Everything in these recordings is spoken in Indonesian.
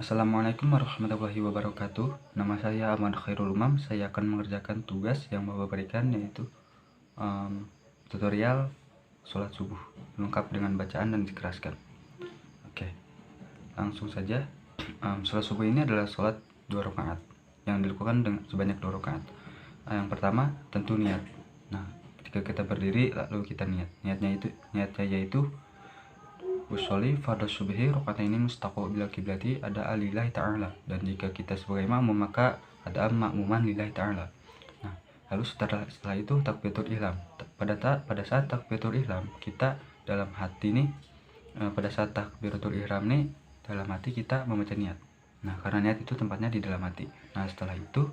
Assalamualaikum warahmatullahi wabarakatuh. Nama saya Ahmad Khairul Umam. Saya akan mengerjakan tugas yang Bapak berikan, yaitu tutorial sholat subuh lengkap dengan bacaan dan dikeraskan. Oke, langsung saja. Sholat subuh ini adalah sholat 2 rakaat yang dilakukan dengan sebanyak 2 rakaat. Yang pertama tentu niat. Nah, ketika kita berdiri lalu kita niatnya yaitu usolli fardhu subhi rakaataini mustaqbil kiblati ada alillahi ta'ala, dan jika kita sebagai makmum maka ada makmuman lillahi ta'ala. Nah, lalu setelah itu takbiratul ihram. Pada saat takbiratul ihram kita dalam hati nih, pada saat takbiratul ihram nih dalam hati kita membaca niat. Nah, karena niat itu tempatnya di dalam hati. Nah, setelah itu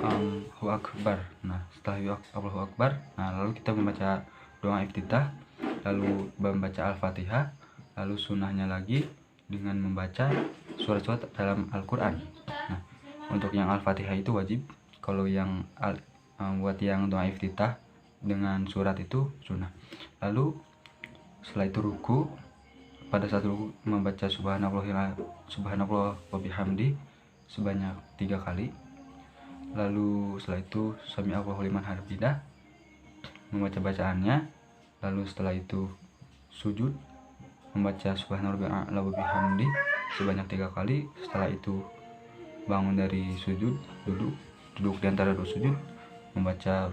Allahu Akbar. Nah, setelah Allahu Akbar, nah lalu kita membaca doa iftitah, lalu membaca Al-Fatihah, lalu sunnahnya lagi dengan membaca surat-surat dalam Al-Quran. Nah, untuk yang Al-Fatihah itu wajib. Kalau yang buat yang doa iftitah dengan surat itu sunnah. Lalu setelah itu ruku. Pada saat ruku membaca subhanallah wa bihamdi sebanyak 3 kali. Lalu setelah itu sami Allahu liman hamidah, membaca bacaannya. Lalu setelah itu sujud, membaca subhanallah wa bihamdi sebanyak 3 kali. Setelah itu bangun dari sujud, duduk di antara 2 sujud, membaca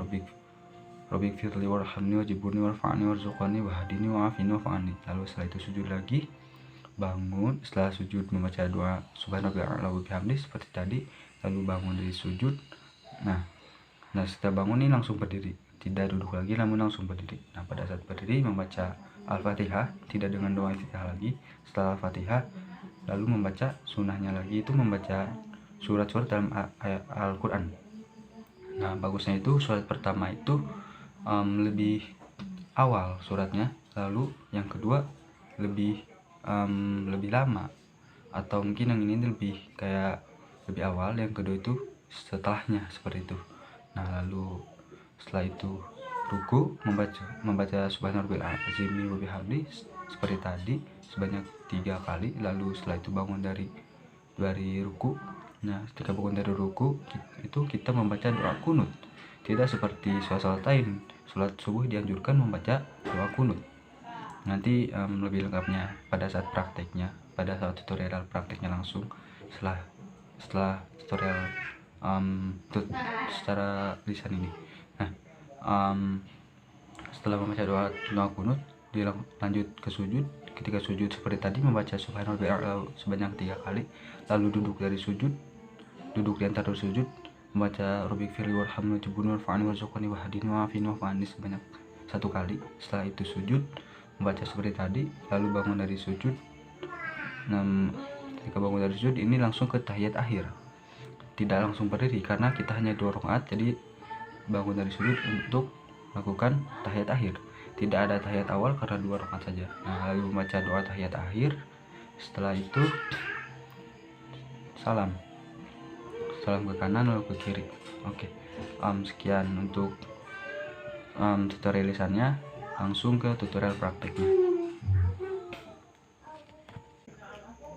Rabbik firli warhamni wajibuni warfa'ni warzuqani wahdini wa'afini wa'fa'ani. Lalu setelah itu sujud lagi, bangun. Setelah sujud membaca doa subhanallah wa bihamdi seperti tadi, lalu bangun dari sujud. Nah setelah bangun ini langsung berdiri, tidak duduk lagi namun langsung berdiri. Nah, pada saat berdiri membaca Al-Fatihah, tidak dengan doa iftitah lagi. Setelah Al-Fatihah lalu membaca sunnahnya lagi, itu membaca surat-surat dalam Al-Quran. Nah, bagusnya itu surat pertama itu lebih awal suratnya, lalu yang kedua lebih lama, atau mungkin yang ini lebih awal, yang kedua itu setelahnya, seperti itu. Nah, lalu setelah itu ruku, membaca subhanallahil azimi wa bihamdi seperti tadi sebanyak 3 kali. Lalu setelah itu bangun dari ruku. Nah, ketika bangun dari ruku itu kita membaca doa kunut. Tidak seperti sholat lain, sholat subuh dianjurkan membaca doa kunut. Nanti lebih lengkapnya pada saat prakteknya, pada saat tutorial prakteknya langsung setelah tutorial secara lisan ini. Nah, setelah membaca doa kunut, dilanjut ke sujud. Ketika sujud seperti tadi membaca subhanallah sebanyak 3 kali. Lalu duduk dari sujud, duduk di antara sujud, membaca Rabbik firli warhamni wajibuni warfa'ni warzuqani wahdini wa'afini wa'fa'ani sebanyak 1 kali. Setelah itu sujud, membaca seperti tadi, lalu bangun dari sujud. Ketika bangun dari sujud ini langsung ke tahiyat akhir, tidak langsung berdiri karena kita hanya 2 rakaat. Jadi bangun dari sujud untuk melakukan tahiyat akhir, tidak ada tahiyat awal karena 2 rakaat saja. Nah, lalu membaca doa tahiyat akhir. Setelah itu salam ke kanan lalu ke kiri. Oke, sekian untuk tutorial lisannya. Langsung ke tutorial prakteknya.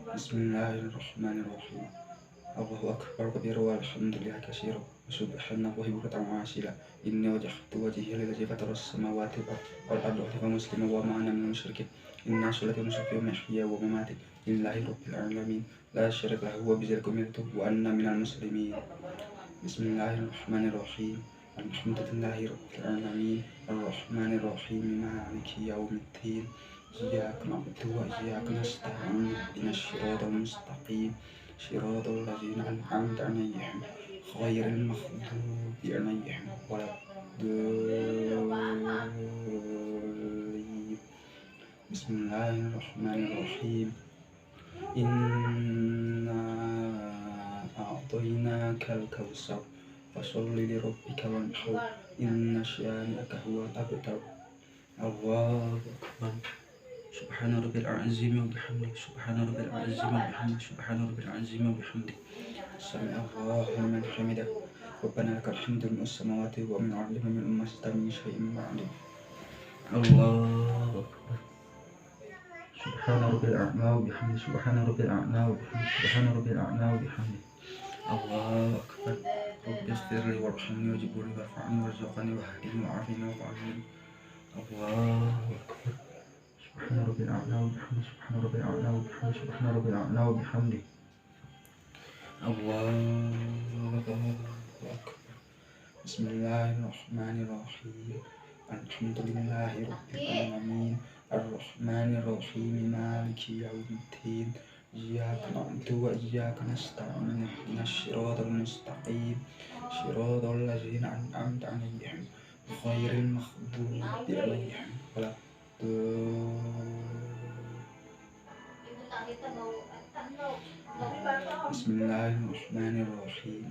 Bismillahirrahmanirrahim. Allahu akbar kabira walhamdulillahi katsira subhanallahi bukratan wa asila. Inni wajjahtu wajhiya lillazi fatara as-samawati wal ardi hanifan musliman wa ma ana minal musyrikin. Inna sholati wa nusuki wa mahyaya wa mamati lillahi rabbil alamin la syarika lahu wa bidzalika umirtu wa anna minal muslimin. Bismillahirrahmanirrahim. Alhamdulillahi rabbil alamin arrahmanir rahim maliki yaumiddin. Iyyaka na'budu wa iyyaka nasta'in ihdinas siratal mustaqim siratal ladzina an'amta 'alaihim ghairil maghdubi 'alaihim waladdallin. Bismillahirrahmanirrahim. Inna a'tainakal kautsar fasholli li rabbika wanhar inna syani'aka huwal abtar. Allahu akbar. Subhana rabbil azimi wa bihamdi subhana rabbil azimi wa bihamdi subhana rabbil azimi wa bihamdi sami Allahu liman hamidah rabbana lakal hamdu min as-samawati wa min al-ardi wa min ma min syai'in ba'di. Allahu akbar. سبحان ربي الأعلى وبحمده سبحان ربي الأعلى وبحمده سبحان ربي الأعلى وبحمده الله أكبر رب اغفر لي وارحمني واجبرني وارفعني وارزقني واهدني وعافني وارحمني الله أكبر سبحان ربي الأعلى وبحمده سبحان ربي الأعلى وبحمده سبحان ربي الأعلى وبحمده الله أكبر بسم الله الرحمن الرحيم الحمد لله رب العالمين الرحمن الرحيم مالك يوم الدين إياك نعبد وإياك نستعين اهدنا الصراط المستقيم صراط الذين أنعمت عليهم غير المغضوب عليهم ولا بسم الله الرحمن الرحيم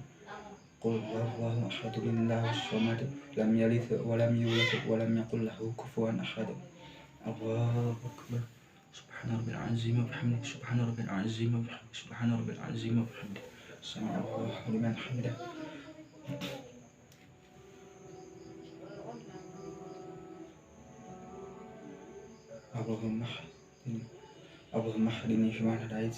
قل هو الله أحد الله الصمد لم يلد ولم يولد ولم يكن له كفوا أحد الله أكبر سبحان ربي العظيم وبحمده سبحان ربي العظيم وبحمده سبحان ربي العظيم وبحمده سمع الله لمن حمده اللهم اهدني فيمن هديت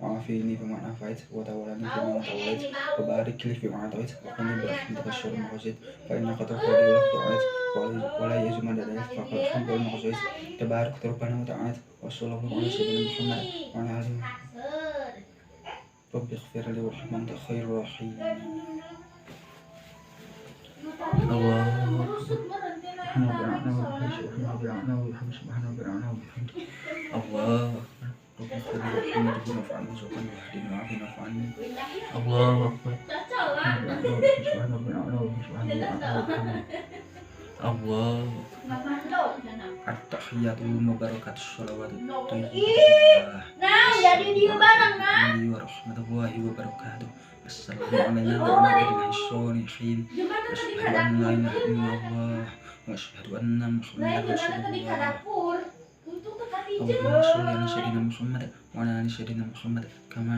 وعافيني فيمن عافيت وتولني فيمن توليت وبارك لي فيما أعطيت وقني برحمتك شر ما قضيت فإنك تقضي ولا دعيت ولا يجوز من هديت فقد الحمد لله قضيت تبارك ربنا وتعالى وصلى الله على سيدنا محمد وعلى آله رب اغفر لي وارحمني أنت خير الراحمين الله سبحان ربي الأعلى وبحمده سبحان ربي الأعلى وبحمده سبحان ربي الأعلى وبحمده الله رب اغفر لي وارحمني وارفعني وارزقني واهدني وعافني واعف عني الله أكبر سبحان ربي الأعلى وسبحان ربي الأعلى وبحمده الله التحيات المباركات الصلوات الطيبات jadi dia barang nah warahmatullahi wabarakatuh. Assalamualaikum warahmatullahi wabarakatuh. Asyhadu an la ilaha illallah wa asyhadu anna Muhammadar Rasulullah. Allahumma sholli ala sayyidina Muhammad wa ala ali sayyidina Muhammad kama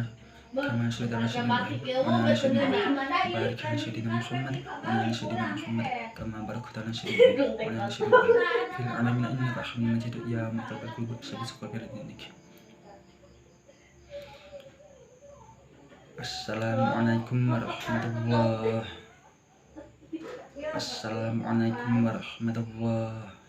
sallaita ala sayyidina Muhammad wa ala ali sayyidina Muhammad barik ala sayyidina Muhammad wa ala ali sayyidina Muhammad kama barakta ala sayyidina Muhammad wa ala ali sayyidina Muhammad fil alamin innaka hamidum majid ya muqallibal qulub sabbit qalbi. Assalamualaikum warahmatullahi wabarakatuh. Assalamualaikum warahmatullahi